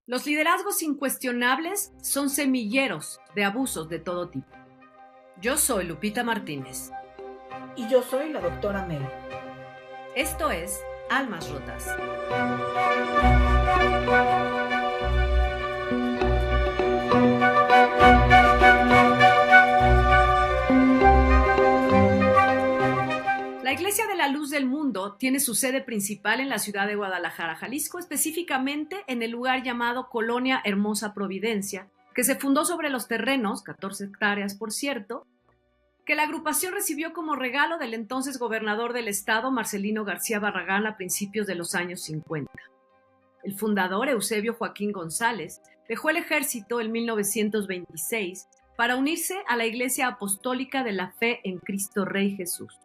Los liderazgos incuestionables son semilleros de abusos de todo tipo. Yo soy Lupita Martínez. Y yo soy la doctora Mel. Esto es Almas Rotas. La Iglesia de la Luz del Mundo tiene su sede principal en la ciudad de Guadalajara, Jalisco, específicamente en el lugar llamado Colonia Hermosa Providencia, que se fundó sobre los terrenos, 14 hectáreas por cierto, que la agrupación recibió como regalo del entonces gobernador del estado, Marcelino García Barragán, a principios de los años 50. El fundador, Eusebio Joaquín González, dejó el ejército en 1926 para unirse a la Iglesia Apostólica de la Fe en Cristo Rey Jesús.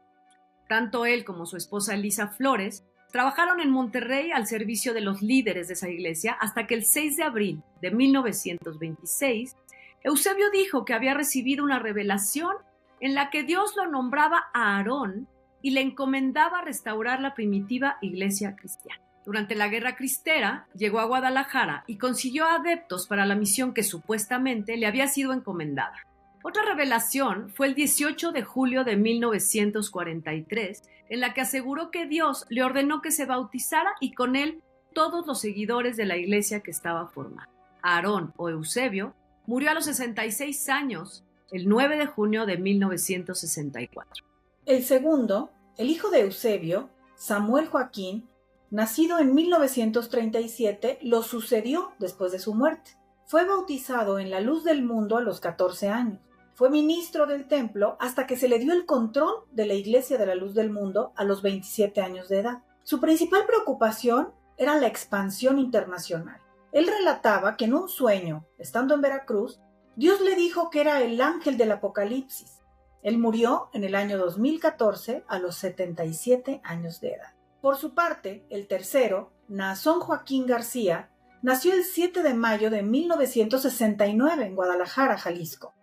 Tanto él como su esposa Elisa Flores trabajaron en Monterrey al servicio de los líderes de esa iglesia hasta que el 6 de abril de 1926, Eusebio dijo que había recibido una revelación en la que Dios lo nombraba a Aarón y le encomendaba restaurar la primitiva iglesia cristiana. Durante la Guerra Cristera, llegó a Guadalajara y consiguió adeptos para la misión que supuestamente le había sido encomendada. Otra revelación fue el 18 de julio de 1943, en la que aseguró que Dios le ordenó que se bautizara y con él todos los seguidores de la iglesia que estaba formada. Aarón o Eusebio murió a los 66 años, el 9 de junio de 1964. El segundo, el hijo de Eusebio, Samuel Joaquín, nacido en 1937, lo sucedió después de su muerte. Fue bautizado en la Luz del Mundo a los 14 años. Fue ministro del templo hasta que se le dio el control de la Iglesia de la Luz del Mundo a los 27 años de edad. Su principal preocupación era la expansión internacional. Él relataba que en un sueño, estando en Veracruz, Dios le dijo que era el ángel del Apocalipsis. Él murió en el año 2014 a los 77 años de edad. Por su parte, el tercero, Naasón Joaquín García, nació el 7 de mayo de 1969 en Guadalajara, Jalisco.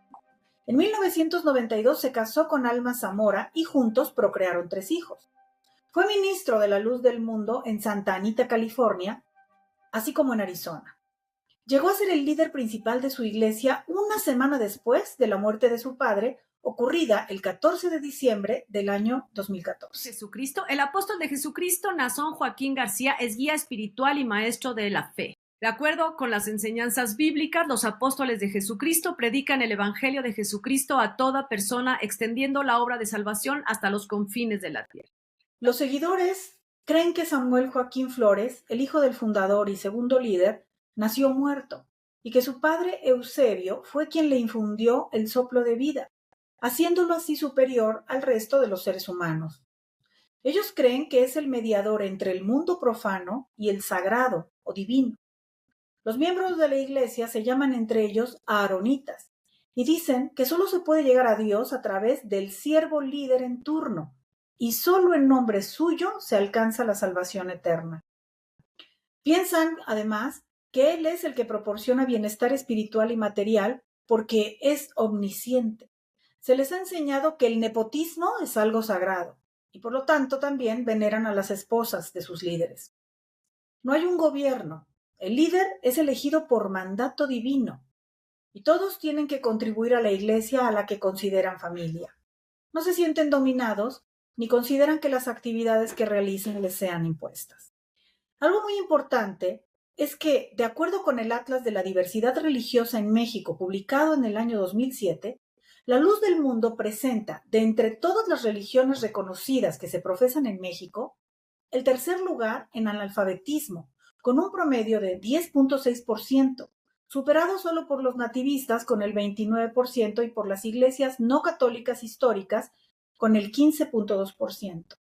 En 1992 se casó con Alma Zamora y juntos procrearon 3 hijos. Fue ministro de la Luz del Mundo en Santa Anita, California, así como en Arizona. Llegó a ser el líder principal de su iglesia una semana después de la muerte de su padre, ocurrida el 14 de diciembre del año 2014. Jesucristo, el apóstol de Jesucristo, Naasón Joaquín García, es guía espiritual y maestro de la fe. De acuerdo con las enseñanzas bíblicas, los apóstoles de Jesucristo predican el evangelio de Jesucristo a toda persona, extendiendo la obra de salvación hasta los confines de la tierra. Los seguidores creen que Samuel Joaquín Flores, el hijo del fundador y segundo líder, nació muerto, y que su padre Eusebio fue quien le infundió el soplo de vida, haciéndolo así superior al resto de los seres humanos. Ellos creen que es el mediador entre el mundo profano y el sagrado o divino. Los miembros de la iglesia se llaman entre ellos aaronitas y dicen que solo se puede llegar a Dios a través del siervo líder en turno, y solo en nombre suyo se alcanza la salvación eterna. Piensan, además, que Él es el que proporciona bienestar espiritual y material porque es omnisciente. Se les ha enseñado que el nepotismo es algo sagrado y por lo tanto también veneran a las esposas de sus líderes. No hay un gobierno. El líder es elegido por mandato divino y todos tienen que contribuir a la iglesia a la que consideran familia. No se sienten dominados ni consideran que las actividades que realicen les sean impuestas. Algo muy importante es que, de acuerdo con el Atlas de la Diversidad Religiosa en México, publicado en el año 2007, la Luz del Mundo presenta, de entre todas las religiones reconocidas que se profesan en México, el tercer lugar en analfabetismo, con un promedio de 10.6%, superado solo por los nativistas con el 29% y por las iglesias no católicas históricas con el 15.2%,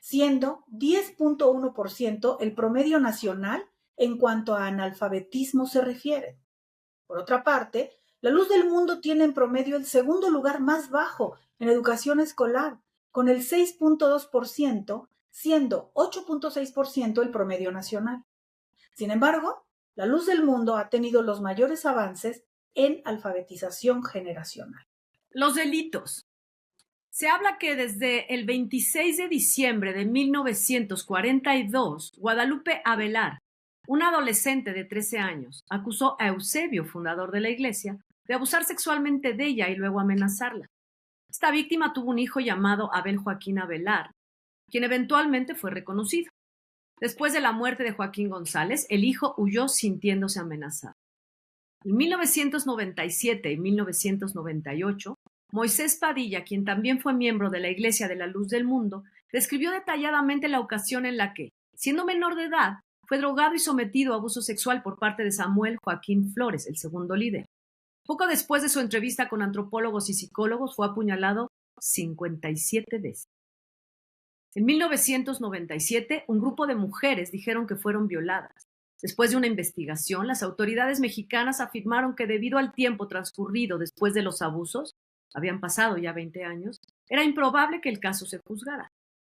siendo 10.1% el promedio nacional en cuanto a analfabetismo se refiere. Por otra parte, la Luz del Mundo tiene en promedio el segundo lugar más bajo en educación escolar, con el 6.2%, siendo 8.6% el promedio nacional. Sin embargo, la Luz del Mundo ha tenido los mayores avances en alfabetización generacional. Los delitos. Se habla que desde el 26 de diciembre de 1942, Guadalupe Avelar, Una adolescente de 13 años acusó a Eusebio, fundador de la iglesia, de abusar sexualmente de ella y luego amenazarla. Esta víctima tuvo un hijo llamado Abel Joaquín Avelar, quien eventualmente fue reconocido. Después de la muerte de Joaquín González, el hijo huyó sintiéndose amenazado. En 1997 y 1998, Moisés Padilla, quien también fue miembro de la Iglesia de la Luz del Mundo, describió detalladamente la ocasión en la que, siendo menor de edad, fue drogado y sometido a abuso sexual por parte de Samuel Joaquín Flores, el segundo líder. Poco después de su entrevista con antropólogos y psicólogos, fue apuñalado 57 veces. En 1997, un grupo de mujeres dijeron que fueron violadas. Después de una investigación, las autoridades mexicanas afirmaron que debido al tiempo transcurrido después de los abusos, habían pasado ya 20 años, era improbable que el caso se juzgara.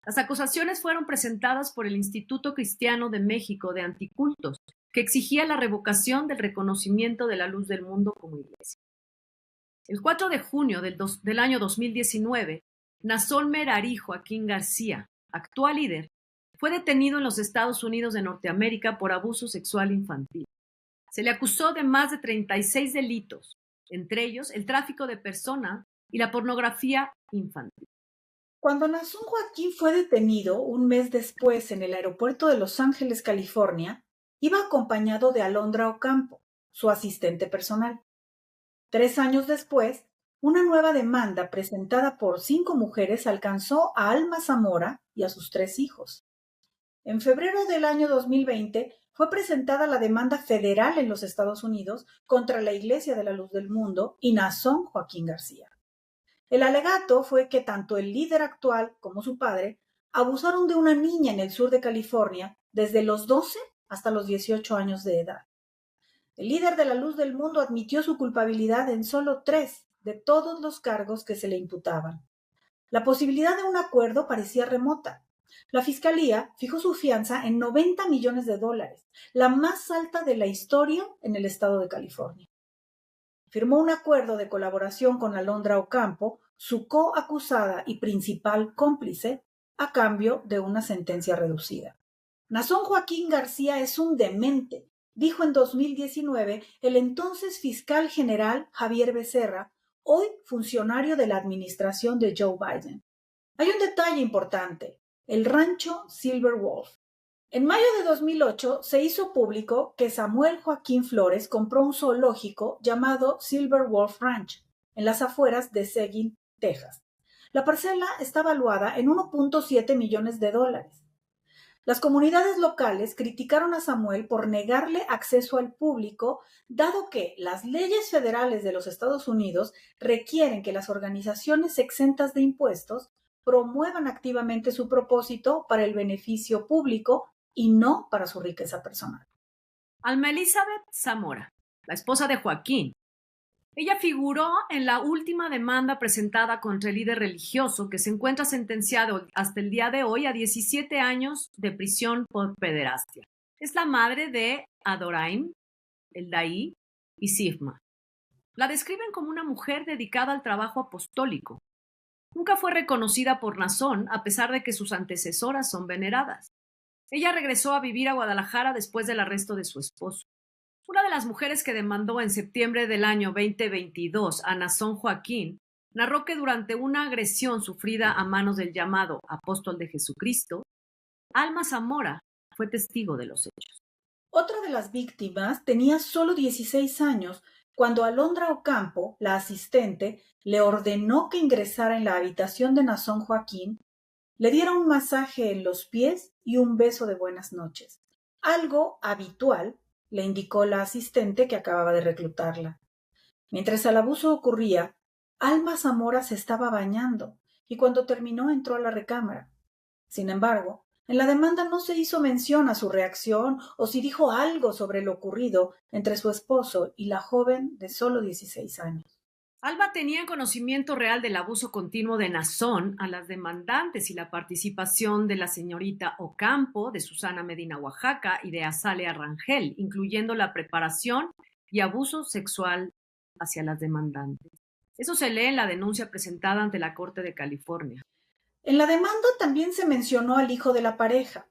Las acusaciones fueron presentadas por el Instituto Cristiano de México de Anticultos, que exigía la revocación del reconocimiento de la Luz del Mundo como iglesia. El 4 de junio del año 2019, Nazón Merari Joaquín García, actual líder, fue detenido en los Estados Unidos de Norteamérica por abuso sexual infantil. Se le acusó de más de 36 delitos, entre ellos el tráfico de personas y la pornografía infantil. Cuando Nazón Joaquín fue detenido un mes después en el aeropuerto de Los Ángeles, California, iba acompañado de Alondra Ocampo, su asistente personal. 3 años después, una nueva demanda presentada por 5 mujeres alcanzó a Alma Zamora y a sus 3 hijos. En febrero del año 2020 fue presentada la demanda federal en los Estados Unidos contra la Iglesia de la Luz del Mundo y Nazón Joaquín García. El alegato fue que tanto el líder actual como su padre abusaron de una niña en el sur de California desde los 12 hasta los 18 años de edad. El líder de la Luz del Mundo admitió su culpabilidad en solo 3 de todos los cargos que se le imputaban. La posibilidad de un acuerdo parecía remota. La Fiscalía fijó su fianza en $90 millones, la más alta de la historia en el estado de California. Firmó un acuerdo de colaboración con Alondra Ocampo, su coacusada y principal cómplice, a cambio de una sentencia reducida. Nazón Joaquín García es un demente, dijo en 2019 el entonces fiscal general Javier Becerra, hoy funcionario de la administración de Joe Biden. Hay un detalle importante: el rancho Silver Wolf. En mayo de 2008 se hizo público que Samuel Joaquín Flores compró un zoológico llamado Silver Wolf Ranch, en las afueras de Seguin, Texas. La parcela está valuada en $1.7 millones. Las comunidades locales criticaron a Samuel por negarle acceso al público, dado que las leyes federales de los Estados Unidos requieren que las organizaciones exentas de impuestos promuevan activamente su propósito para el beneficio público y no para su riqueza personal. Alma Elizabeth Zamora, la esposa de Joaquín. Ella figuró en la última demanda presentada contra el líder religioso, que se encuentra sentenciado hasta el día de hoy a 17 años de prisión por pederastia. Es la madre de Adoraim, Eldaí y Sifma. La describen como una mujer dedicada al trabajo apostólico. Nunca fue reconocida por Nazón, a pesar de que sus antecesoras son veneradas. Ella regresó a vivir a Guadalajara después del arresto de su esposo. Una de las mujeres que demandó en septiembre del año 2022 a Nazón Joaquín narró que durante una agresión sufrida a manos del llamado apóstol de Jesucristo, Alma Zamora fue testigo de los hechos. Otra de las víctimas tenía solo 16 años cuando Alondra Ocampo, la asistente, le ordenó que ingresara en la habitación de Nazón Joaquín, le diera un masaje en los pies y un beso de buenas noches. Algo habitual, le indicó la asistente que acababa de reclutarla. Mientras el abuso ocurría, Alma Zamora se estaba bañando y cuando terminó entró a la recámara. Sin embargo, en la demanda no se hizo mención a su reacción o si dijo algo sobre lo ocurrido entre su esposo y la joven de solo 16 años. Alba tenía conocimiento real del abuso continuo de Nazón a las demandantes y la participación de la señorita Ocampo, de Susana Medina Oaxaca y de Azalea Rangel, incluyendo la preparación y abuso sexual hacia las demandantes. Eso se lee en la denuncia presentada ante la Corte de California. En la demanda también se mencionó al hijo de la pareja.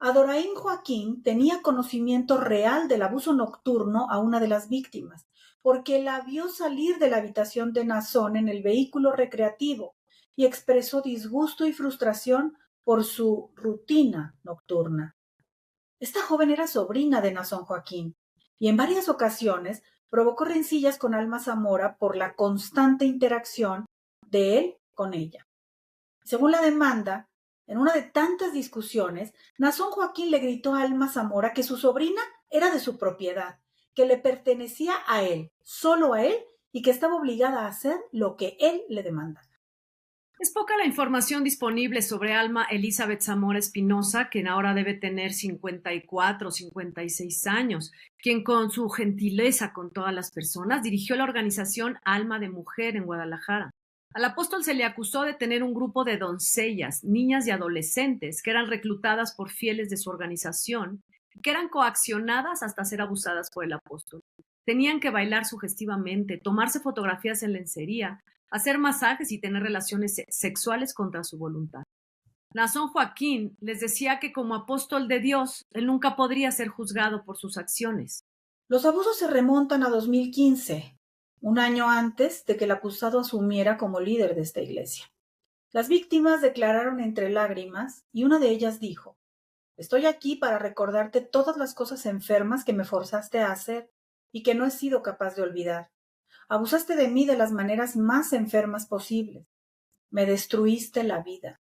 Adoraín Joaquín tenía conocimiento real del abuso nocturno a una de las víctimas, porque la vio salir de la habitación de Nazón en el vehículo recreativo y expresó disgusto y frustración por su rutina nocturna. Esta joven era sobrina de Nazón Joaquín y en varias ocasiones provocó rencillas con Alma Zamora por la constante interacción de él con ella. Según la demanda, en una de tantas discusiones, Nazón Joaquín le gritó a Alma Zamora que su sobrina era de su propiedad, que le pertenecía a él, solo a él, y que estaba obligada a hacer lo que él le demandaba. Es poca la información disponible sobre Alma Elizabeth Zamora Espinosa, quien ahora debe tener 54 o 56 años, quien con su gentileza con todas las personas dirigió la organización Alma de Mujer en Guadalajara. Al apóstol se le acusó de tener un grupo de doncellas, niñas y adolescentes que eran reclutadas por fieles de su organización, que eran coaccionadas hasta ser abusadas por el apóstol. Tenían que bailar sugestivamente, tomarse fotografías en lencería, hacer masajes y tener relaciones sexuales contra su voluntad. Nazón Joaquín les decía que como apóstol de Dios, él nunca podría ser juzgado por sus acciones. Los abusos se remontan a 2015, un año antes de que el acusado asumiera como líder de esta iglesia. Las víctimas declararon entre lágrimas y una de ellas dijo: «Estoy aquí para recordarte todas las cosas enfermas que me forzaste a hacer y que no he sido capaz de olvidar. Abusaste de mí de las maneras más enfermas posibles. Me destruiste la vida».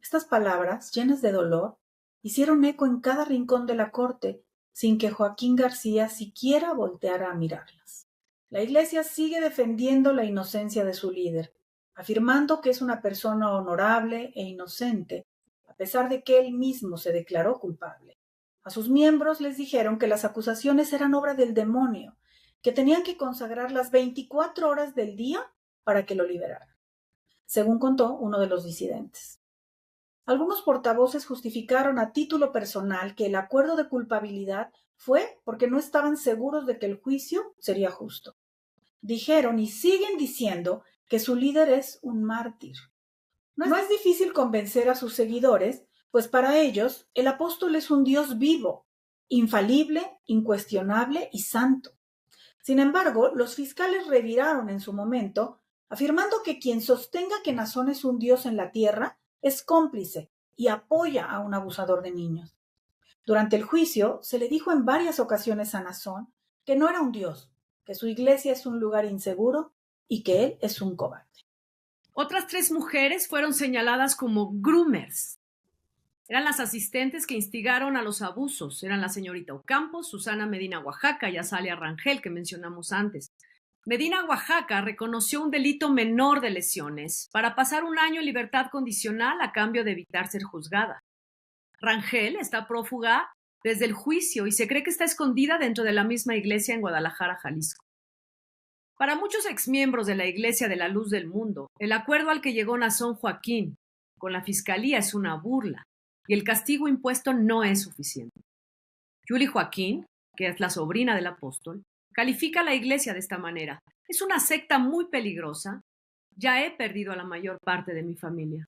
Estas palabras, llenas de dolor, hicieron eco en cada rincón de la corte, sin que Joaquín García siquiera volteara a mirarlas. La iglesia sigue defendiendo la inocencia de su líder, afirmando que es una persona honorable e inocente, a pesar de que él mismo se declaró culpable. A sus miembros les dijeron que las acusaciones eran obra del demonio, que tenían que consagrar las 24 horas del día para que lo liberaran, según contó uno de los disidentes. Algunos portavoces justificaron a título personal que el acuerdo de culpabilidad fue porque no estaban seguros de que el juicio sería justo. Dijeron y siguen diciendo que su líder es un mártir. No es difícil convencer a sus seguidores, pues para ellos el apóstol es un Dios vivo, infalible, incuestionable y santo. Sin embargo, los fiscales reviraron en su momento, afirmando que quien sostenga que Nazón es un Dios en la tierra es cómplice y apoya a un abusador de niños. Durante el juicio, se le dijo en varias ocasiones a Nazón que no era un Dios, que su iglesia es un lugar inseguro y que él es un cobarde. Otras 3 mujeres fueron señaladas como groomers. Eran las asistentes que instigaron a los abusos. Eran la señorita Ocampo, Susana Medina Oaxaca y Azalia Rangel, que mencionamos antes. Medina Oaxaca reconoció un delito menor de lesiones para pasar un año en libertad condicional a cambio de evitar ser juzgada. Rangel está prófuga desde el juicio y se cree que está escondida dentro de la misma iglesia en Guadalajara, Jalisco. Para muchos exmiembros de la Iglesia de la Luz del Mundo, el acuerdo al que llegó Nazón Joaquín con la Fiscalía es una burla y el castigo impuesto no es suficiente. Julie Joaquín, que es la sobrina del apóstol, califica a la iglesia de esta manera: es una secta muy peligrosa, ya he perdido a la mayor parte de mi familia.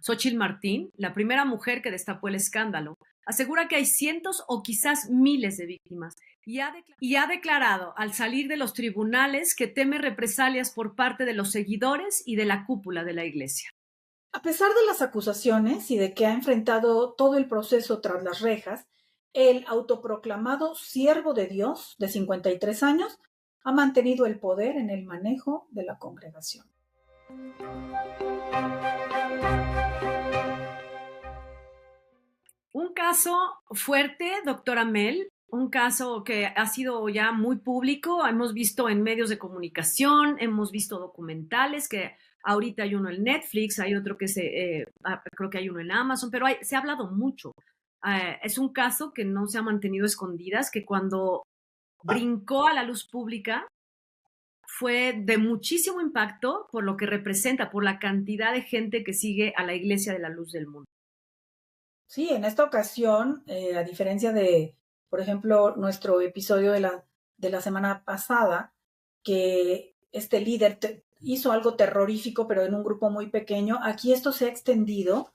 Xóchitl Martín, la primera mujer que destapó el escándalo, asegura que hay cientos o quizás miles de víctimas y ha declarado al salir de los tribunales que teme represalias por parte de los seguidores y de la cúpula de la iglesia. A pesar de las acusaciones y de que ha enfrentado todo el proceso tras las rejas, el autoproclamado siervo de Dios, de 53 años, ha mantenido el poder en el manejo de la congregación. Un caso fuerte, doctora Mel, un caso que ha sido ya muy público, hemos visto en medios de comunicación, hemos visto documentales, que ahorita hay uno en Netflix, hay otro que creo que hay uno en Amazon, pero se ha hablado mucho. Es un caso que no se ha mantenido escondidas, que cuando brincó a la luz pública fue de muchísimo impacto por lo que representa, por la cantidad de gente que sigue a la Iglesia de la Luz del Mundo. Sí, en esta ocasión, a diferencia de, por ejemplo, nuestro episodio de la semana pasada, que este líder hizo algo terrorífico, pero en un grupo muy pequeño, aquí esto se ha extendido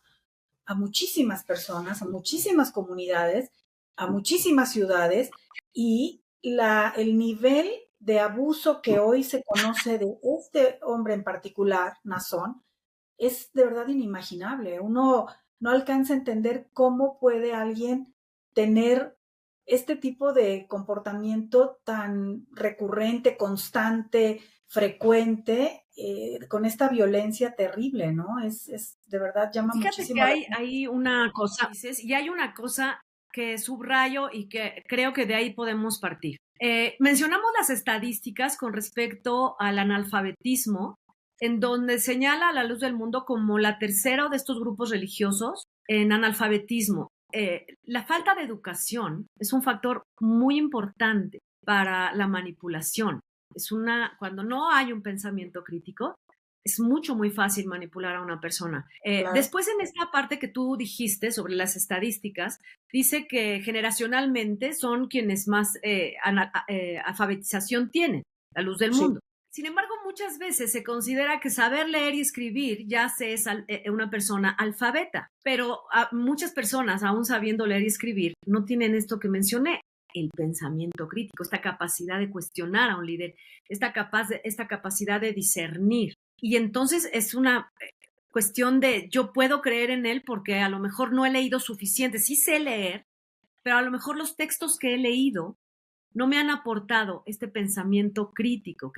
a muchísimas personas, a muchísimas comunidades, a muchísimas ciudades, y el nivel de abuso que hoy se conoce de este hombre en particular, Nazón, es de verdad inimaginable. Uno no alcanza a entender cómo puede alguien tener este tipo de comportamiento tan recurrente, constante, frecuente, con esta violencia terrible, ¿no? De verdad llama Fíjate que muchísimo la hay una cosa, dices, y hay una cosa que subrayo y que creo que de ahí podemos partir. Mencionamos las estadísticas con respecto al analfabetismo, en donde señala a la luz del mundo como la tercera de estos grupos religiosos en analfabetismo. La falta de educación es un factor muy importante para la manipulación. Cuando no hay un pensamiento crítico, es muy fácil manipular a una persona. Claro. Después, en esta parte que tú dijiste sobre las estadísticas, dice que generacionalmente son quienes más alfabetización tienen, la luz del mundo. Sin embargo, muchas veces se considera que saber leer y escribir ya se es una persona alfabeta, pero muchas personas, aún sabiendo leer y escribir, no tienen esto que mencioné, el pensamiento crítico, esta capacidad de cuestionar a un líder, esta capacidad de discernir. Y entonces es una cuestión de yo puedo creer en él porque a lo mejor no he leído suficiente, sí sé leer, pero a lo mejor los textos que he leído no me han aportado este pensamiento crítico,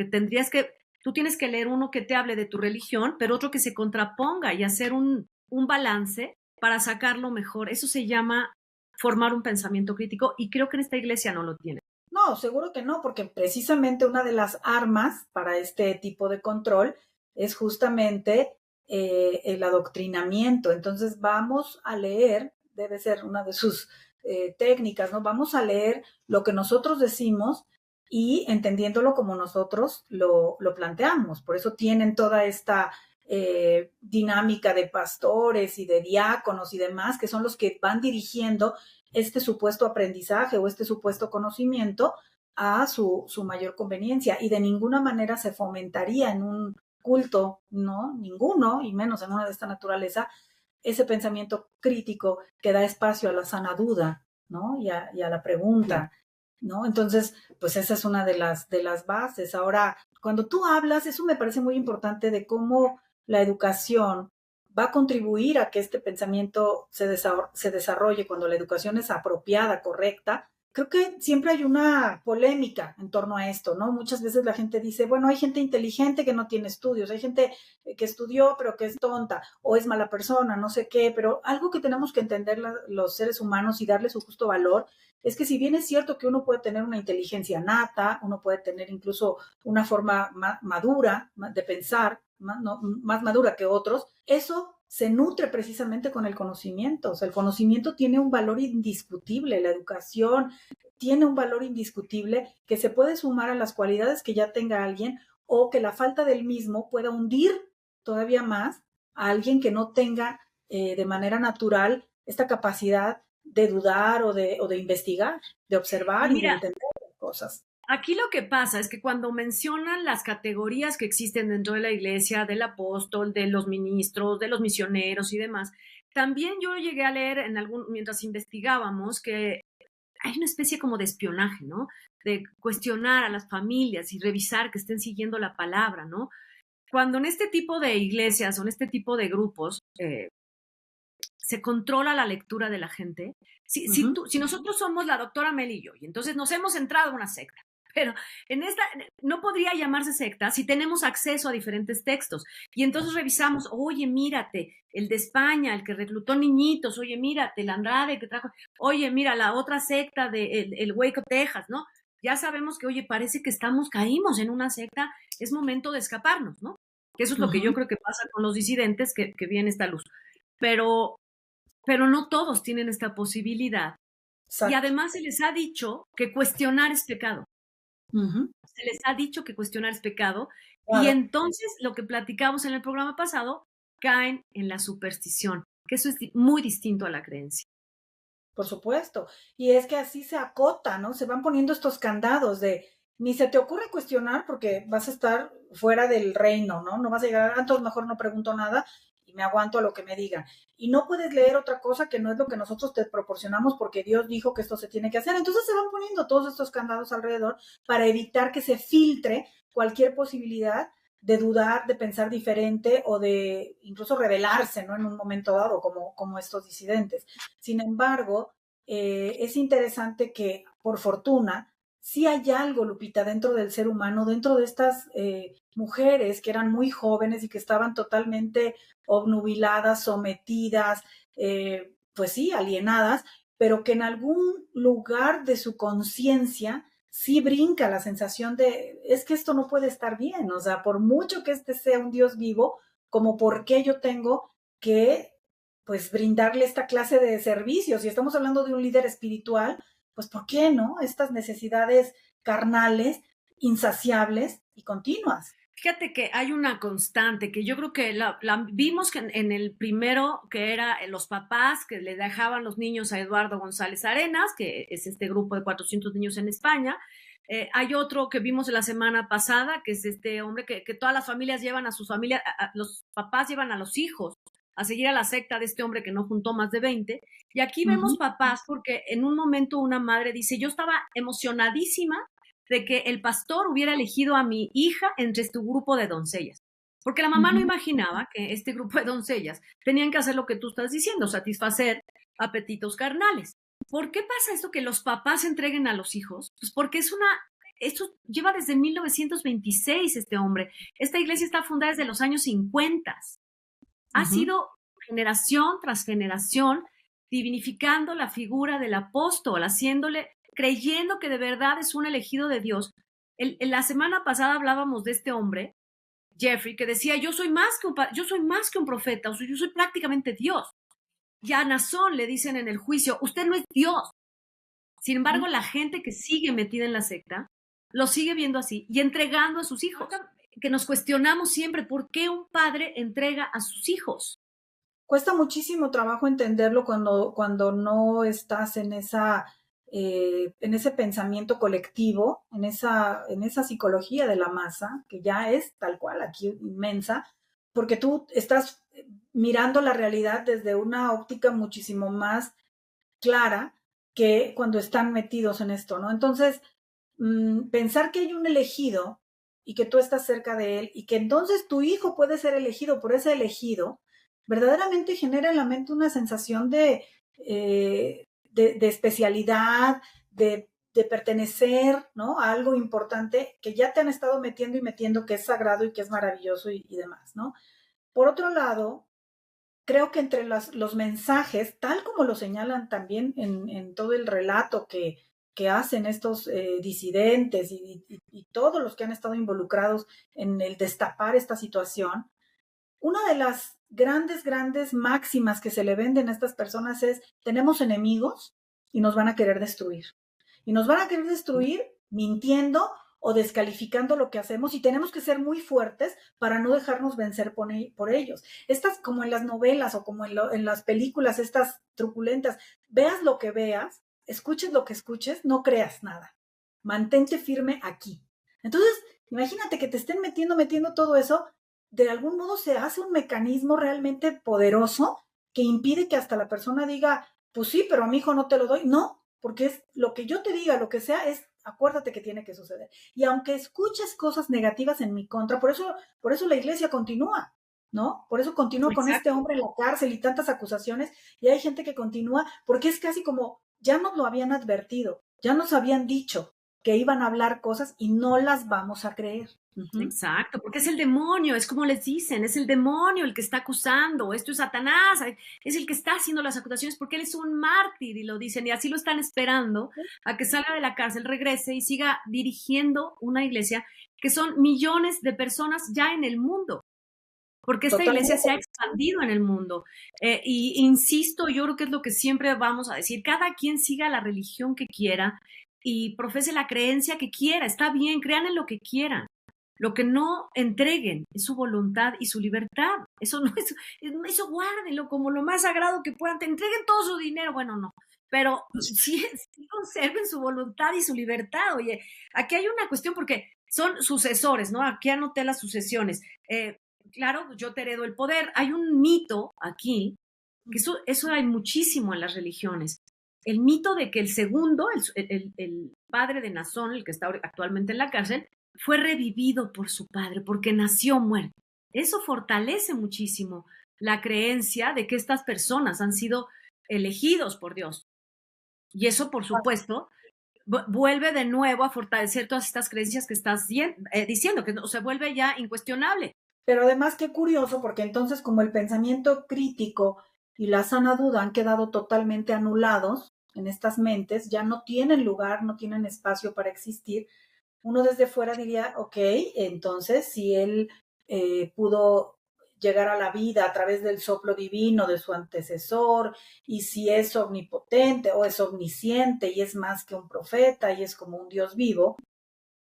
tú tienes que leer uno que te hable de tu religión, pero otro que se contraponga y hacer un balance para sacarlo mejor. Eso se llama formar un pensamiento crítico y creo que en esta iglesia no lo tiene. No, seguro que no, porque precisamente una de las armas para este tipo de control es justamente el adoctrinamiento. Entonces vamos a leer, debe ser una de sus técnicas, ¿no? Vamos a leer lo que nosotros decimos y entendiéndolo como nosotros lo planteamos. Por eso tienen toda esta dinámica de pastores y de diáconos y demás, que son los que van dirigiendo este supuesto aprendizaje o este supuesto conocimiento a su mayor conveniencia, y de ninguna manera se fomentaría en un culto, no, ninguno, y menos en una de esta naturaleza, ese pensamiento crítico que da espacio a la sana duda, ¿no? Y a la pregunta, ¿no? Entonces, pues esa es una de las bases. Ahora, cuando tú hablas, eso me parece muy importante de cómo la educación va a contribuir a que este pensamiento se desarrolle cuando la educación es apropiada, correcta. Creo que siempre hay una polémica en torno a esto, ¿no? Muchas veces la gente dice, bueno, hay gente inteligente que no tiene estudios, hay gente que estudió pero que es tonta o es mala persona, no sé qué, pero algo que tenemos que entender los seres humanos y darle su justo valor es que si bien es cierto que uno puede tener una inteligencia nata, uno puede tener incluso una forma madura de pensar, más madura que otros, eso se nutre precisamente con el conocimiento. O sea, el conocimiento tiene un valor indiscutible, la educación tiene un valor indiscutible que se puede sumar a las cualidades que ya tenga alguien, o que la falta del mismo pueda hundir todavía más a alguien que no tenga de manera natural esta capacidad de dudar o de investigar, de observar y de entender cosas. Aquí lo que pasa es que cuando mencionan las categorías que existen dentro de la iglesia, del apóstol, de los ministros, de los misioneros y demás, también yo llegué a leer mientras investigábamos que hay una especie como de espionaje, ¿no? De cuestionar a las familias y revisar que estén siguiendo la palabra, ¿no? Cuando en este tipo de iglesias o en este tipo de grupos se controla la lectura de la gente, si nosotros somos la doctora Mel y yo, y entonces nos hemos entrado a una secta, pero en esta no podría llamarse secta si tenemos acceso a diferentes textos. Y entonces revisamos, oye, mírate, el de España, el que reclutó niñitos, oye, mírate, el Andrade que trajo, oye, mira, la otra secta de el Waco, Texas, ¿no? Ya sabemos que, oye, parece que caímos en una secta, es momento de escaparnos, ¿no? Que eso es lo que yo creo que pasa con los disidentes que viene esta luz. Pero no todos tienen esta posibilidad. Exacto. Y además se les ha dicho que cuestionar es pecado. Se les ha dicho que cuestionar es pecado, claro. Y entonces lo que platicamos en el programa pasado, caen en la superstición, que eso es muy distinto a la creencia. Por supuesto, y es que así se acota, ¿no? Se van poniendo estos candados de ni se te ocurre cuestionar porque vas a estar fuera del reino, ¿no? No vas a llegar, entonces mejor no pregunto nada, y me aguanto a lo que me digan. Y no puedes leer otra cosa que no es lo que nosotros te proporcionamos porque Dios dijo que esto se tiene que hacer. Entonces se van poniendo todos estos candados alrededor para evitar que se filtre cualquier posibilidad de dudar, de pensar diferente o de incluso rebelarse, ¿no? En un momento dado, como estos disidentes. Sin embargo, es interesante que, por fortuna, sí hay algo, Lupita, dentro del ser humano, dentro de estas mujeres que eran muy jóvenes y que estaban totalmente obnubiladas, sometidas, pues sí, alienadas, pero que en algún lugar de su conciencia sí brinca la sensación de, es que esto no puede estar bien, o sea, por mucho que este sea un Dios vivo, como por qué yo tengo que, pues, brindarle esta clase de servicios. Si estamos hablando de un líder espiritual, pues, ¿por qué no? Estas necesidades carnales, insaciables y continuas. Fíjate que hay una constante que yo creo que la vimos que en el primero, que era los papás que le dejaban los niños a Eduardo González Arenas, que es este grupo de 400 niños en España. Hay otro que vimos la semana pasada, que es este hombre que todas las familias llevan a sus familias, los papás llevan a los hijos a seguir a la secta de este hombre que no juntó más de 20. Y aquí vemos papás porque en un momento una madre dice, yo estaba emocionadísima de que el pastor hubiera elegido a mi hija entre este grupo de doncellas. Porque la mamá no imaginaba que este grupo de doncellas tenían que hacer lo que tú estás diciendo, satisfacer apetitos carnales. ¿Por qué pasa esto que los papás entreguen a los hijos? Pues porque esto lleva desde 1926 este hombre. Esta iglesia está fundada desde los años 50. Ha sido generación tras generación dignificando la figura del apóstol, haciéndole, creyendo que de verdad es un elegido de Dios. La semana pasada hablábamos de este hombre, Jeffrey, que decía, yo soy más que un profeta, o sea, yo soy prácticamente Dios. Y a Nazón le dicen en el juicio, usted no es Dios. Sin embargo, la gente que sigue metida en la secta lo sigue viendo así y entregando a sus hijos. Que nos cuestionamos siempre por qué un padre entrega a sus hijos. Cuesta muchísimo trabajo entenderlo cuando no estás en en ese pensamiento colectivo, en esa psicología de la masa, que ya es tal cual aquí inmensa, porque tú estás mirando la realidad desde una óptica muchísimo más clara que cuando están metidos en esto, ¿no? Entonces, pensar que hay un elegido y que tú estás cerca de él y que entonces tu hijo puede ser elegido por ese elegido, verdaderamente genera en la mente una sensación de especialidad, de pertenecer, ¿no? A algo importante que ya te han estado metiendo y metiendo, que es sagrado y que es maravilloso y demás, ¿no? Por otro lado, creo que entre los mensajes, tal como lo señalan también en todo el relato que hacen estos disidentes y todos los que han estado involucrados en el destapar esta situación, una de las grandes máximas que se le venden a estas personas es, tenemos enemigos y nos van a querer destruir. Y nos van a querer destruir mintiendo o descalificando lo que hacemos y tenemos que ser muy fuertes para no dejarnos vencer por ellos. Estas, como en las novelas o como en las películas, estas truculentas, veas lo que veas, escuches lo que escuches, no creas nada. Mantente firme aquí. Entonces, imagínate que te estén metiendo todo eso, de algún modo se hace un mecanismo realmente poderoso que impide que hasta la persona diga, pues sí, pero a mi hijo no te lo doy. No, porque es lo que yo te diga, lo que sea, es acuérdate que tiene que suceder. Y aunque escuches cosas negativas en mi contra, por eso la iglesia continúa, ¿no? Por eso continúa con este hombre en la cárcel y tantas acusaciones, y hay gente que continúa porque es casi como, ya nos lo habían advertido, ya nos habían dicho que iban a hablar cosas y no las vamos a creer. Exacto, porque es el demonio, es como les dicen, es el demonio el que está acusando, esto es Satanás, es el que está haciendo las acusaciones porque él es un mártir y lo dicen y así lo están esperando a que salga de la cárcel, regrese y siga dirigiendo una iglesia que son millones de personas ya en el mundo, porque esta iglesia se ha expandido en el mundo. Y insisto, yo creo que es lo que siempre vamos a decir, cada quien siga la religión que quiera y profese la creencia que quiera, está bien, crean en lo que quieran. Lo que no entreguen es su voluntad y su libertad. Eso no es, eso guárdenlo como lo más sagrado que puedan. Te entreguen todo su dinero, bueno, no. Pero sí conserven su voluntad y su libertad. Oye, aquí hay una cuestión porque son sucesores, ¿no? Aquí anoté las sucesiones. claro, yo te heredo el poder. Hay un mito aquí, que eso hay muchísimo en las religiones. El mito de que el segundo, el padre de Nazón, el que está actualmente en la cárcel, fue revivido por su padre porque nació muerto. Eso fortalece muchísimo la creencia de que estas personas han sido elegidos por Dios. Y eso, por supuesto, vuelve de nuevo a fortalecer todas estas creencias que estás diciendo, que no, se vuelve ya incuestionable. Pero además qué curioso, porque entonces como el pensamiento crítico y la sana duda han quedado totalmente anulados en estas mentes, ya no tienen lugar, no tienen espacio para existir, uno desde fuera diría, ok, entonces si él pudo llegar a la vida a través del soplo divino de su antecesor, y si es omnipotente o es omnisciente y es más que un profeta y es como un Dios vivo,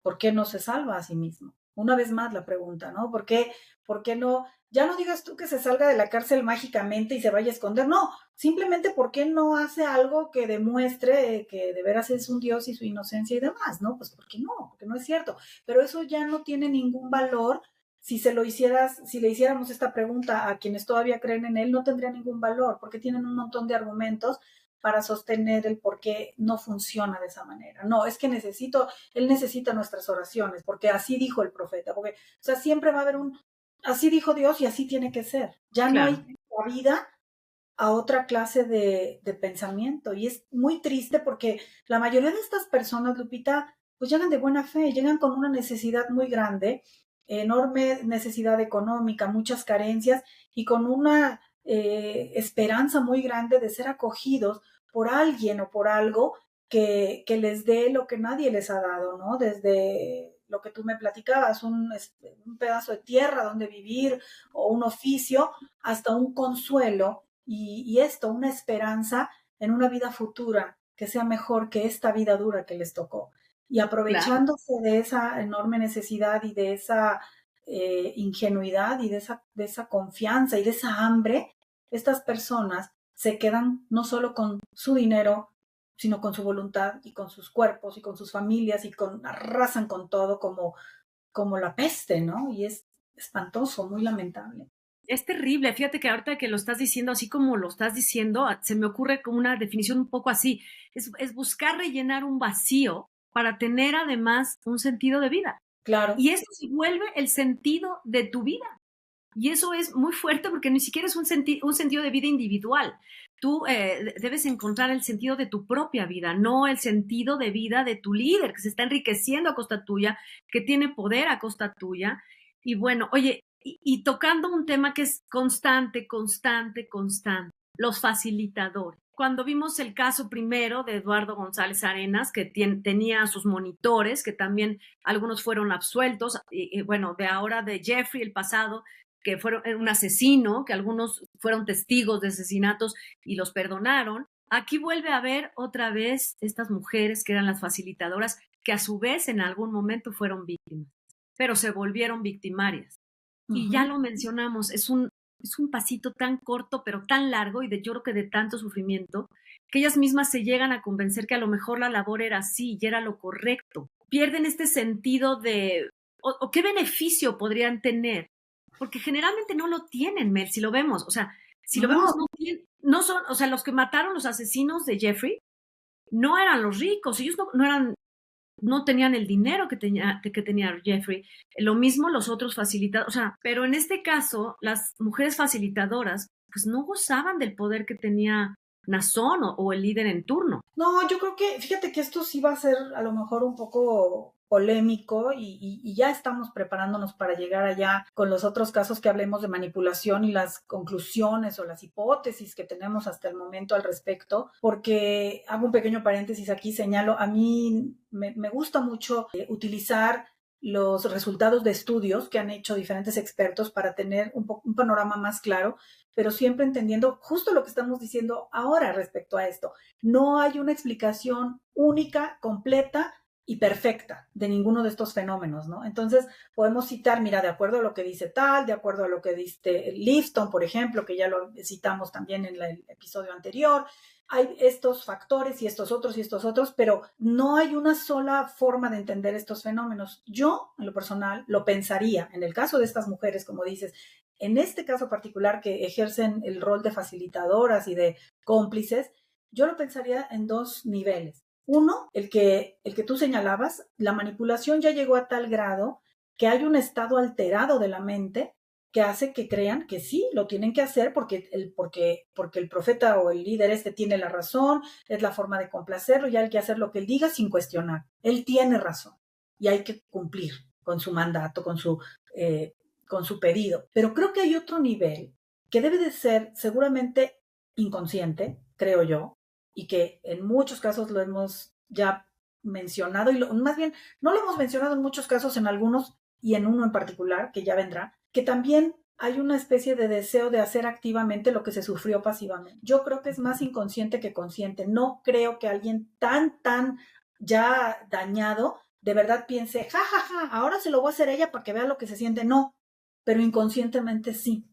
¿por qué no se salva a sí mismo? Una vez más la pregunta, ¿no? ¿Por qué no? Ya no digas tú que se salga de la cárcel mágicamente y se vaya a esconder, no, simplemente ¿por qué no hace algo que demuestre que de veras es un Dios y su inocencia y demás, ¿no? Pues ¿por qué no? Porque no es cierto. Pero eso ya no tiene ningún valor. Si le hiciéramos esta pregunta a quienes todavía creen en él, no tendría ningún valor, porque tienen un montón de argumentos para sostener el por qué no funciona de esa manera. No, es que él necesita nuestras oraciones, porque así dijo el profeta, porque, o sea, siempre va a haber así dijo Dios y así tiene que ser. Ya no Claro. hay cabida a otra clase de pensamiento. Y es muy triste porque la mayoría de estas personas, Lupita, pues llegan de buena fe, llegan con una necesidad muy grande, enorme necesidad económica, muchas carencias y con una esperanza muy grande de ser acogidos por alguien o por algo que les dé lo que nadie les ha dado, ¿no? Desde lo que tú me platicabas, un pedazo de tierra donde vivir o un oficio, hasta un consuelo y esto, una esperanza en una vida futura que sea mejor que esta vida dura que les tocó. Y Claro. aprovechándose de esa enorme necesidad y de esa ingenuidad y de esa confianza y de esa hambre, estas personas se quedan no solo con su dinero, sino con su voluntad y con sus cuerpos y con sus familias y arrasan con todo como la peste, ¿no? Y es espantoso, muy lamentable. Es terrible. Fíjate que ahorita que lo estás diciendo, así como lo estás diciendo, se me ocurre como una definición un poco así. Es buscar rellenar un vacío para tener además un sentido de vida. Claro. Y eso se vuelve el sentido de tu vida. Y eso es muy fuerte porque ni siquiera es un sentido de vida individual. Tú debes encontrar el sentido de tu propia vida, no el sentido de vida de tu líder, que se está enriqueciendo a costa tuya, que tiene poder a costa tuya. Y bueno, oye, y tocando un tema que es constante, constante, constante, los facilitadores. Cuando vimos el caso primero de Eduardo González Arenas, que tenía a sus monitores, que también algunos fueron absueltos, y bueno, de ahora de Jeffrey, el pasado, que fueron un asesino, que algunos fueron testigos de asesinatos y los perdonaron. Aquí vuelve a haber otra vez estas mujeres que eran las facilitadoras, que a su vez en algún momento fueron víctimas, pero se volvieron victimarias. Y ya Ujú. lo mencionamos, es un pasito tan corto, pero tan largo y yo creo que de tanto sufrimiento, que ellas mismas se llegan a convencer que a lo mejor la labor era así y era lo correcto. Pierden este sentido de, o qué beneficio podrían tener, porque generalmente no lo tienen, Mel, si lo vemos, o sea, si lo No, vemos, no son, o sea, los que mataron los asesinos de Jeffrey no eran los ricos, ellos no tenían el dinero que tenía Jeffrey. Lo mismo los otros facilitadores, o sea, pero en este caso, las mujeres facilitadoras, pues no gozaban del poder que tenía Nazón o el líder en turno. no, yo creo que, fíjate que esto sí va a ser a lo mejor un poco polémico y ya estamos preparándonos para llegar allá con los otros casos que hablemos de manipulación y las conclusiones o las hipótesis que tenemos hasta el momento al respecto, porque hago un pequeño paréntesis aquí, señalo, a mí me gusta mucho utilizar los resultados de estudios que han hecho diferentes expertos para tener un panorama más claro, pero siempre entendiendo justo lo que estamos diciendo ahora respecto a esto. No hay una explicación única, completa, y perfecta de ninguno de estos fenómenos, ¿no? Entonces, podemos citar, mira, de acuerdo a lo que dice tal, de acuerdo a lo que dice Lifton, por ejemplo, que ya lo citamos también en el episodio anterior, hay estos factores y estos otros, pero no hay una sola forma de entender estos fenómenos. Yo, en lo personal, lo pensaría, en el caso de estas mujeres, como dices, en este caso particular que ejercen el rol de facilitadoras y de cómplices, yo lo pensaría en dos niveles. Uno, el que tú señalabas, la manipulación ya llegó a tal grado que hay un estado alterado de la mente que hace que crean que sí, lo tienen que hacer porque el profeta o el líder tiene la razón, es la forma de complacerlo y hay que hacer lo que él diga sin cuestionar. Él tiene razón y hay que cumplir con su mandato, con su pedido. Pero creo que hay otro nivel que debe de ser seguramente inconsciente, creo yo, y que en muchos casos lo hemos ya mencionado, más bien no lo hemos mencionado en muchos casos, en algunos y en uno en particular, que ya vendrá, que también hay una especie de deseo de hacer activamente lo que se sufrió pasivamente. Yo creo que es más inconsciente que consciente. No creo que alguien tan ya dañado de verdad piense, ja, ja, ja, ahora se lo voy a hacer ella para que vea lo que se siente. No, pero inconscientemente sí.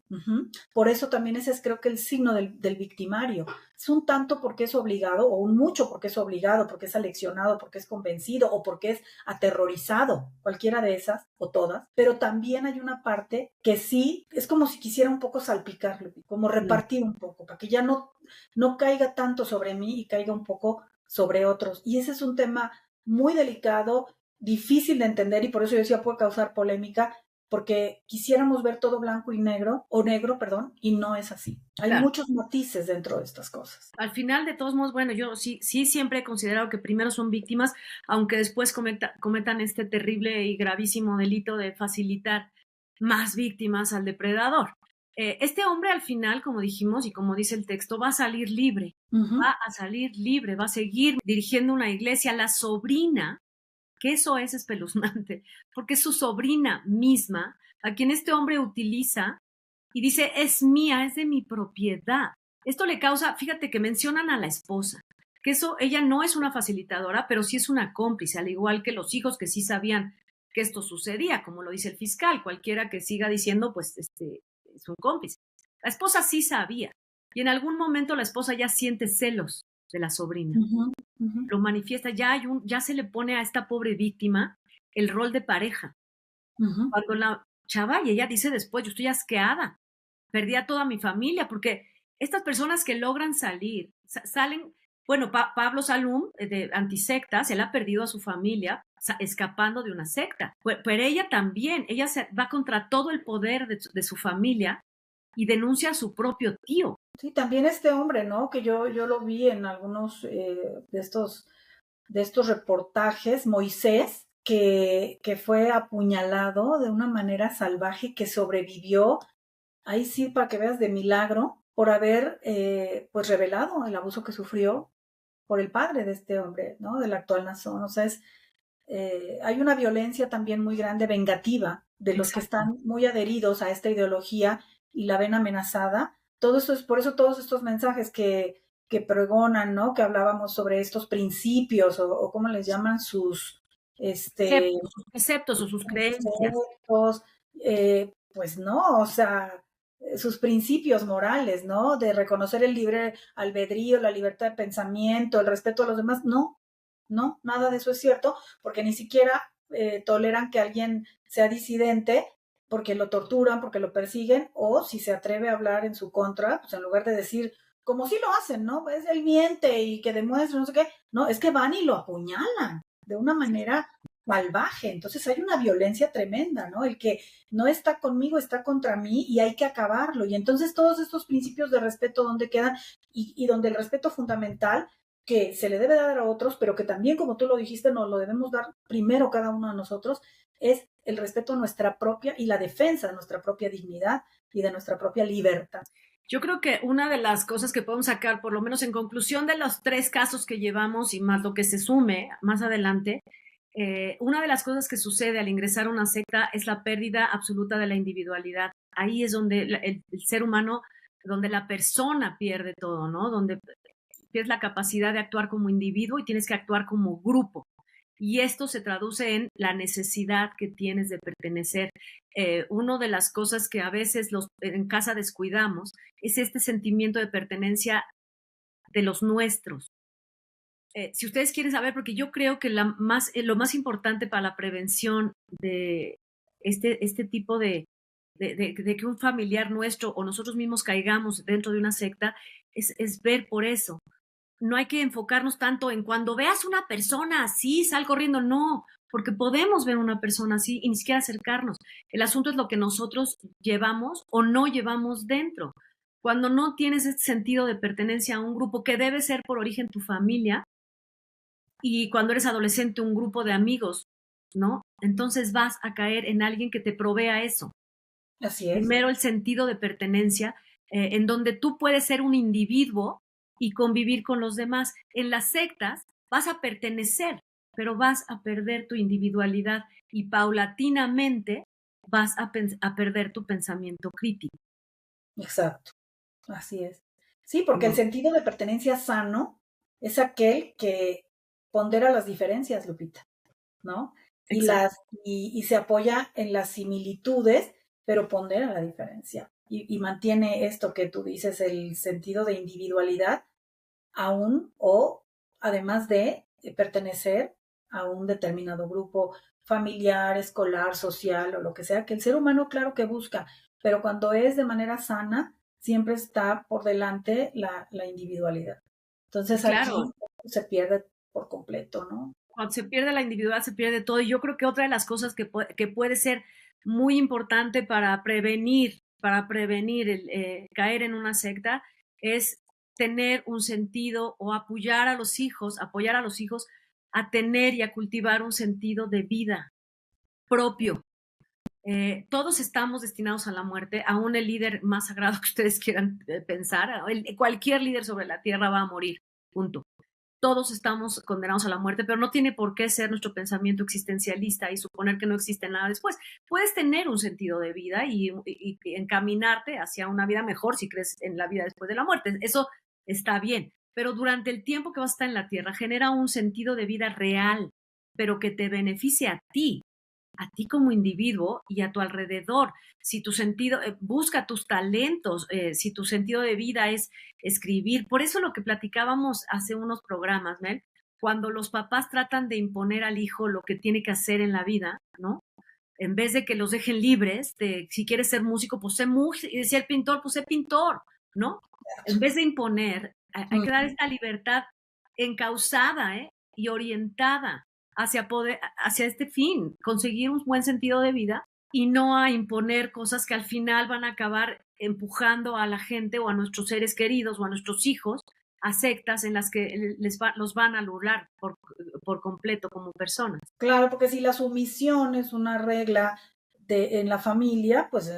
Por eso también ese es creo que el signo del victimario. Es un tanto porque es obligado, o un mucho porque es obligado, porque es aleccionado, porque es convencido, o porque es aterrorizado, cualquiera de esas, o todas. Pero también hay una parte que sí, es como si quisiera un poco salpicarlo, como repartir un poco, para que ya no caiga tanto sobre mí y caiga un poco sobre otros. Y ese es un tema muy delicado, difícil de entender, y por eso yo decía puede causar polémica, porque quisiéramos ver todo blanco y negro, o negro, perdón, y no es así. Hay Claro. muchos matices dentro de estas cosas. Al final, de todos modos, bueno, yo sí siempre he considerado que primero son víctimas, aunque después cometan este terrible y gravísimo delito de facilitar más víctimas al depredador. Este hombre al final, como dijimos y como dice el texto, va a salir libre, va a salir libre, va a seguir dirigiendo una iglesia. La sobrina, que eso es espeluznante, porque es su sobrina misma, a quien este hombre utiliza y dice, es mía, es de mi propiedad. Esto le causa, fíjate que mencionan a la esposa, que ella no es una facilitadora, pero sí es una cómplice, al igual que los hijos que sí sabían que esto sucedía, como lo dice el fiscal, cualquiera que siga diciendo, pues es un cómplice. La esposa sí sabía, y en algún momento la esposa ya siente celos de la sobrina. Lo manifiesta, ya se le pone a esta pobre víctima el rol de pareja. Cuando la chava, y ella dice después, yo estoy asqueada, perdí a toda mi familia, porque estas personas que logran salir, salen, bueno, Pablo Salum, de antisectas, él ha perdido a su familia escapando de una secta, pero ella también, ella va contra todo el poder de su familia y denuncia a su propio tío. Sí, también este hombre, ¿no? Que yo lo vi en algunos de estos reportajes, Moisés, que fue apuñalado de una manera salvaje, que sobrevivió, ahí sí, para que veas, de milagro, por haber pues revelado el abuso que sufrió por el padre de este hombre, ¿no? Del actual Nazón. O sea, hay una violencia también muy grande, vengativa, de los que están muy adheridos a esta ideología y la ven amenazada. Todo eso es, por eso todos estos mensajes que pregonan, ¿no? Que hablábamos sobre estos principios, o cómo les llaman sus, Preceptos o sus creencias. Pues no, o sea, sus principios morales, ¿no? De reconocer el libre albedrío, la libertad de pensamiento, el respeto a los demás, no, nada de eso es cierto, porque ni siquiera toleran que alguien sea disidente, porque lo torturan, porque lo persiguen, o si se atreve a hablar en su contra, pues en lugar de decir, como si lo hacen, ¿no? Es él miente y que demuestre, no sé qué, no, es que van y lo apuñalan de una manera salvaje. Entonces hay una violencia tremenda, ¿no? El que no está conmigo está contra mí y hay que acabarlo. Y entonces todos estos principios de respeto, ¿dónde quedan? Y donde el respeto fundamental que se le debe dar a otros, pero que también, como tú lo dijiste, nos lo debemos dar primero cada uno de nosotros, es el respeto a nuestra propia y la defensa de nuestra propia dignidad y de nuestra propia libertad. Yo creo que una de las cosas que podemos sacar, por lo menos en conclusión de los 3 casos que llevamos y más lo que se sume más adelante, una de las cosas que sucede al ingresar a una secta es la pérdida absoluta de la individualidad. Ahí es donde el ser humano, donde la persona pierde todo, ¿no? Donde pierdes la capacidad de actuar como individuo y tienes que actuar como grupo. Y esto se traduce en la necesidad que tienes de pertenecer. Una de las cosas que a veces en casa descuidamos es este sentimiento de pertenencia de los nuestros. Si ustedes quieren saber, porque yo creo que lo más importante para la prevención de este tipo de que un familiar nuestro o nosotros mismos caigamos dentro de una secta es ver por eso. No hay que enfocarnos tanto en cuando veas una persona así, sal corriendo, no, porque podemos ver una persona así y ni siquiera acercarnos. El asunto es lo que nosotros llevamos o no llevamos dentro. Cuando no tienes este sentido de pertenencia a un grupo que debe ser por origen tu familia, y cuando eres adolescente un grupo de amigos, ¿no? Entonces vas a caer en alguien que te provea eso. Así es. Primero el sentido de pertenencia, en donde tú puedes ser un individuo y convivir con los demás. En las sectas vas a pertenecer, pero vas a perder tu individualidad y paulatinamente vas a perder tu pensamiento crítico. Exacto, así es. Sí, porque el No. sentido de pertenencia sano es aquel que pondera las diferencias, Lupita, ¿no? Exacto. Y se apoya en las similitudes, pero pondera la diferencia. Y mantiene esto que tú dices, el sentido de individualidad, aún o además de pertenecer a un determinado grupo familiar, escolar, social o lo que sea, que el ser humano claro que busca, pero cuando es de manera sana, siempre está por delante la individualidad. Entonces Claro, aquí se pierde por completo, ¿no? cuando se pierde la individualidad, se pierde todo. Y yo creo que otra de las cosas que puede ser muy importante para prevenir caer en una secta es tener un sentido o apoyar a los hijos a tener y a cultivar un sentido de vida propio. Todos estamos destinados a la muerte, aún el líder más sagrado que ustedes quieran pensar, cualquier líder sobre la tierra va a morir, punto. Todos estamos condenados a la muerte, pero no tiene por qué ser nuestro pensamiento existencialista y suponer que no existe nada después. Puedes tener un sentido de vida y encaminarte hacia una vida mejor si crees en la vida después de la muerte. Eso está bien, pero durante el tiempo que vas a estar en la tierra, genera un sentido de vida real, pero que te beneficie a ti como individuo y a tu alrededor. Si tu sentido, busca tus talentos, si tu sentido de vida es escribir. Por eso lo que platicábamos hace unos programas, Mel, cuando los papás tratan de imponer al hijo lo que tiene que hacer en la vida, ¿no? En vez de que los dejen libres, si quieres ser músico, pues sé músico, y ser pintor, pues sé pintor, ¿no? En vez de imponer, hay que dar esta libertad encausada, y orientada hacia este fin, conseguir un buen sentido de vida y no a imponer cosas que al final van a acabar empujando a la gente o a nuestros seres queridos o a nuestros hijos a sectas en las que los van a anular por completo como personas. Claro, porque si la sumisión es una regla en la familia, pues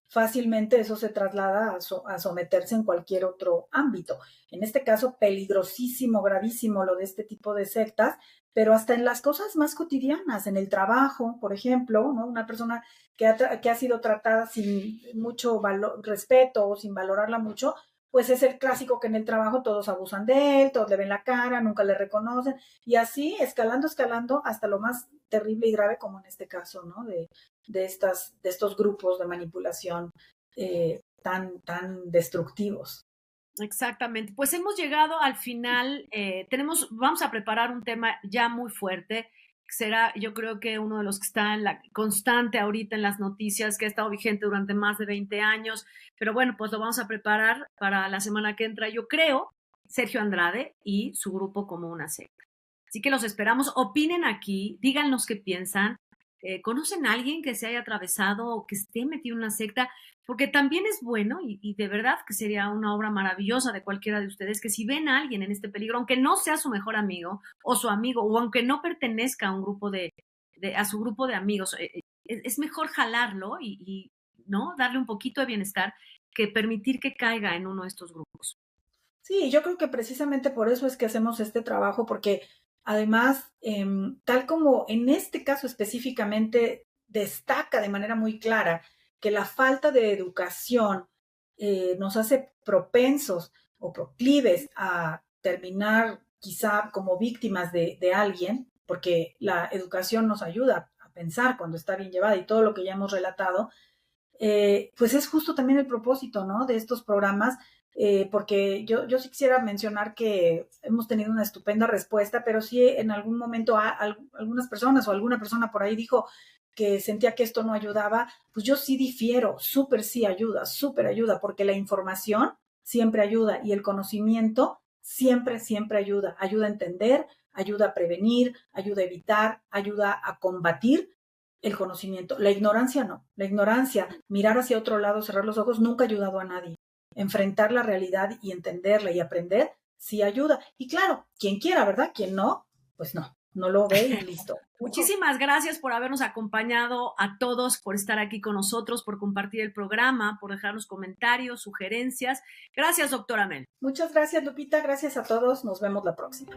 fácilmente eso se traslada a someterse en cualquier otro ámbito. En este caso, peligrosísimo, gravísimo lo de este tipo de sectas, pero hasta en las cosas más cotidianas, en el trabajo, por ejemplo, ¿no? Una persona que ha sido tratada sin mucho respeto o sin valorarla mucho, pues es el clásico que en el trabajo todos abusan de él, todos le ven la cara, nunca le reconocen, y así escalando hasta lo más terrible y grave como en este caso, ¿no? De estos grupos de manipulación tan destructivos. Exactamente. Pues hemos llegado al final. Vamos a preparar un tema ya muy fuerte. Será, yo creo que uno de los que está en la constante ahorita en las noticias, que ha estado vigente durante más de 20 años. Pero bueno, pues lo vamos a preparar para la semana que entra, yo creo, Sergio Andrade y su grupo como una secta. Así que los esperamos. Opinen aquí, díganos qué piensan. ¿Conocen a alguien que se haya atravesado o que esté metido en una secta? Porque también es bueno y de verdad que sería una obra maravillosa de cualquiera de ustedes que si ven a alguien en este peligro, aunque no sea su mejor amigo o su amigo, o aunque no pertenezca a un grupo a su grupo de amigos, es mejor jalarlo y no darle un poquito de bienestar que permitir que caiga en uno de estos grupos. Sí, yo creo que precisamente por eso es que hacemos este trabajo, porque además, tal como en este caso específicamente destaca de manera muy clara que la falta de educación nos hace propensos o proclives a terminar quizá como víctimas de alguien, porque la educación nos ayuda a pensar cuando está bien llevada y todo lo que ya hemos relatado, pues es justo también el propósito, ¿no?, de estos programas, porque yo sí quisiera mencionar que hemos tenido una estupenda respuesta, pero sí en algún momento algunas personas o alguna persona por ahí dijo que sentía que esto no ayudaba. Pues yo sí difiero, sí ayuda, súper ayuda, porque la información siempre ayuda y el conocimiento siempre ayuda a entender, ayuda a prevenir, ayuda a evitar, ayuda a combatir el conocimiento. La ignorancia no. La ignorancia, mirar hacia otro lado, cerrar los ojos, nunca ha ayudado a nadie. Enfrentar la realidad y entenderla y aprender, sí ayuda. Y claro, quien quiera, ¿verdad? Quien no, pues no lo ve y listo. Muchísimas gracias por habernos acompañado a todos, por estar aquí con nosotros, por compartir el programa, por dejarnos comentarios, sugerencias. Gracias, doctora Mel. Muchas gracias, Lupita. Gracias a todos. Nos vemos la próxima.